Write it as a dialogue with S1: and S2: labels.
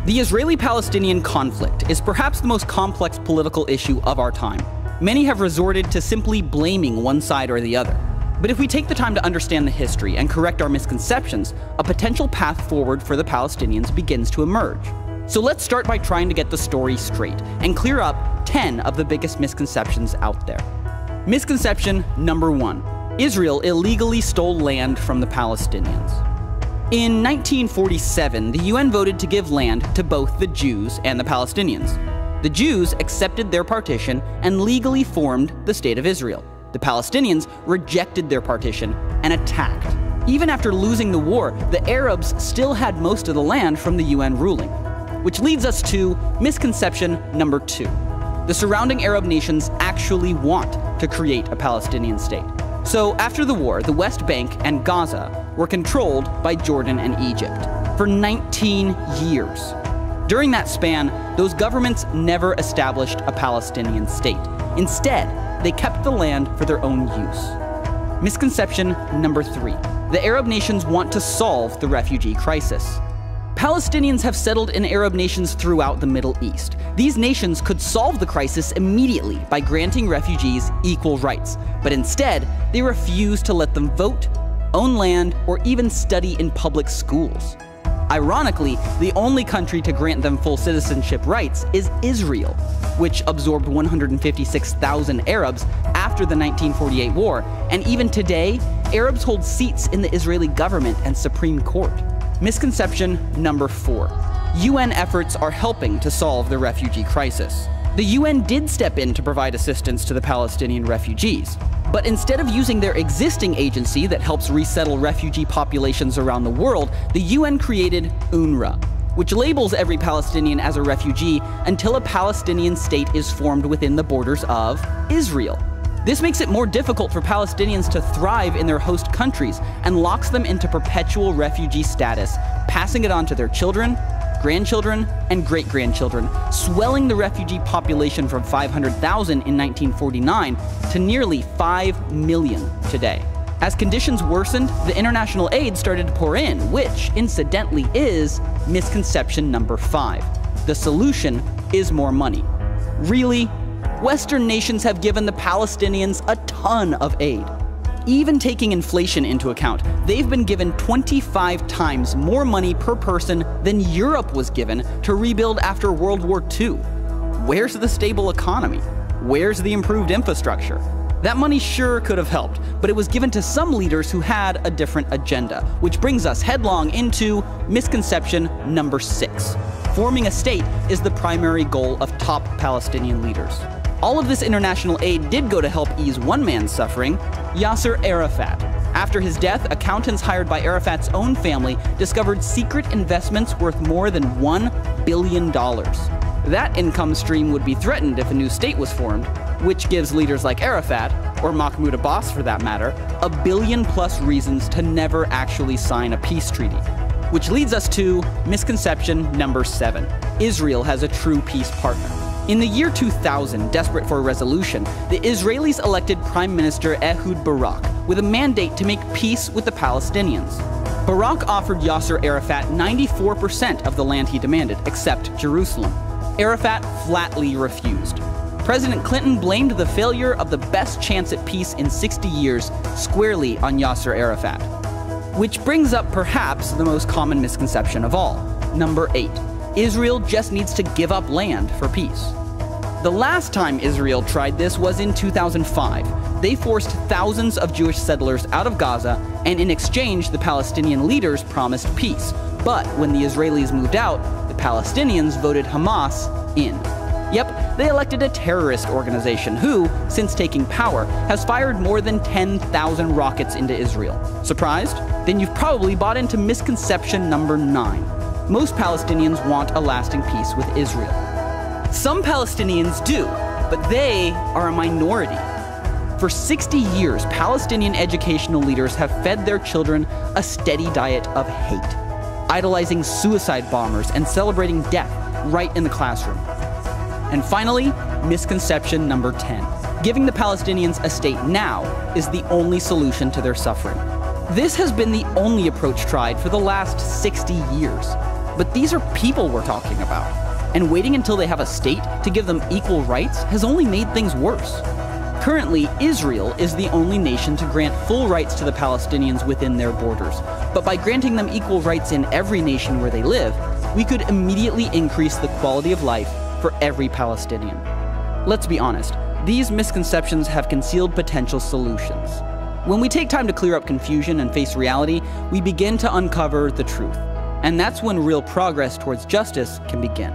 S1: The Israeli-Palestinian conflict is perhaps the most complex political issue of our time. Many have resorted to simply blaming one side or the other. But if we take the time to understand the history and correct our misconceptions, a potential path forward for the Palestinians begins to emerge. So let's start by trying to get the story straight and clear up 10 of the biggest misconceptions out there. Misconception number 1. Israel illegally stole land from the Palestinians. In 1947, the UN voted to give land to both the Jews and the Palestinians. The Jews accepted their partition and legally formed the State of Israel. The Palestinians rejected their partition and attacked. Even after losing the war, the Arabs still had most of the land from the UN ruling. Which leads us to misconception number 2. The surrounding Arab nations actually want to create a Palestinian state. So after the war, the West Bank and Gaza were controlled by Jordan and Egypt for 19 years. During that span, those governments never established a Palestinian state. Instead, they kept the land for their own use. Misconception number 3. The Arab nations want to solve the refugee crisis. Palestinians have settled in Arab nations throughout the Middle East. These nations could solve the crisis immediately by granting refugees equal rights, but instead, they refuse to let them vote, own land, or even study in public schools. Ironically, the only country to grant them full citizenship rights is Israel, which absorbed 156,000 Arabs after the 1948 war, and even today, Arabs hold seats in the Israeli government and Supreme Court. Misconception number 4. UN efforts are helping to solve the refugee crisis. The UN did step in to provide assistance to the Palestinian refugees, but instead of using their existing agency that helps resettle refugee populations around the world, the UN created UNRWA, which labels every Palestinian as a refugee until a Palestinian state is formed within the borders of Israel. This makes it more difficult for Palestinians to thrive in their host countries and locks them into perpetual refugee status, passing it on to their children, grandchildren, and great-grandchildren, swelling the refugee population from 500,000 in 1949 to nearly 5 million today. As conditions worsened, the international aid started to pour in, which, incidentally, is misconception number 5. The solution is more money. Really? Western nations have given the Palestinians a ton of aid. Even taking inflation into account, they've been given 25 times more money per person than Europe was given to rebuild after World War II. Where's the stable economy? Where's the improved infrastructure? That money sure could have helped, but it was given to some leaders who had a different agenda, which brings us headlong into misconception number 6. Forming a state is the primary goal of top Palestinian leaders. All of this international aid did go to help ease one man's suffering, Yasser Arafat. After his death, accountants hired by Arafat's own family discovered secret investments worth more than $1 billion. That income stream would be threatened if a new state was formed, which gives leaders like Arafat, or Mahmoud Abbas for that matter, a billion-plus reasons to never actually sign a peace treaty. Which leads us to misconception number 7. Israel has a true peace partner. In the year 2000, desperate for a resolution, the Israelis elected Prime Minister Ehud Barak with a mandate to make peace with the Palestinians. Barak offered Yasser Arafat 94% of the land he demanded, except Jerusalem. Arafat flatly refused. President Clinton blamed the failure of the best chance at peace in 60 years squarely on Yasser Arafat. Which brings up perhaps the most common misconception of all. Number 8. Israel just needs to give up land for peace. The last time Israel tried this was in 2005. They forced thousands of Jewish settlers out of Gaza, and in exchange, the Palestinian leaders promised peace. But when the Israelis moved out, the Palestinians voted Hamas in. Yep, they elected a terrorist organization who, since taking power, has fired more than 10,000 rockets into Israel. Surprised? Then you've probably bought into misconception number 9. Most Palestinians want a lasting peace with Israel. Some Palestinians do, but they are a minority. For 60 years, Palestinian educational leaders have fed their children a steady diet of hate, idolizing suicide bombers and celebrating death right in the classroom. And finally, misconception number 10. Giving the Palestinians a state now is the only solution to their suffering. This has been the only approach tried for the last 60 years. But these are people we're talking about. And waiting until they have a state to give them equal rights has only made things worse. Currently, Israel is the only nation to grant full rights to the Palestinians within their borders. But by granting them equal rights in every nation where they live, we could immediately increase the quality of life for every Palestinian. Let's be honest, these misconceptions have concealed potential solutions. When we take time to clear up confusion and face reality, we begin to uncover the truth. And that's when real progress towards justice can begin.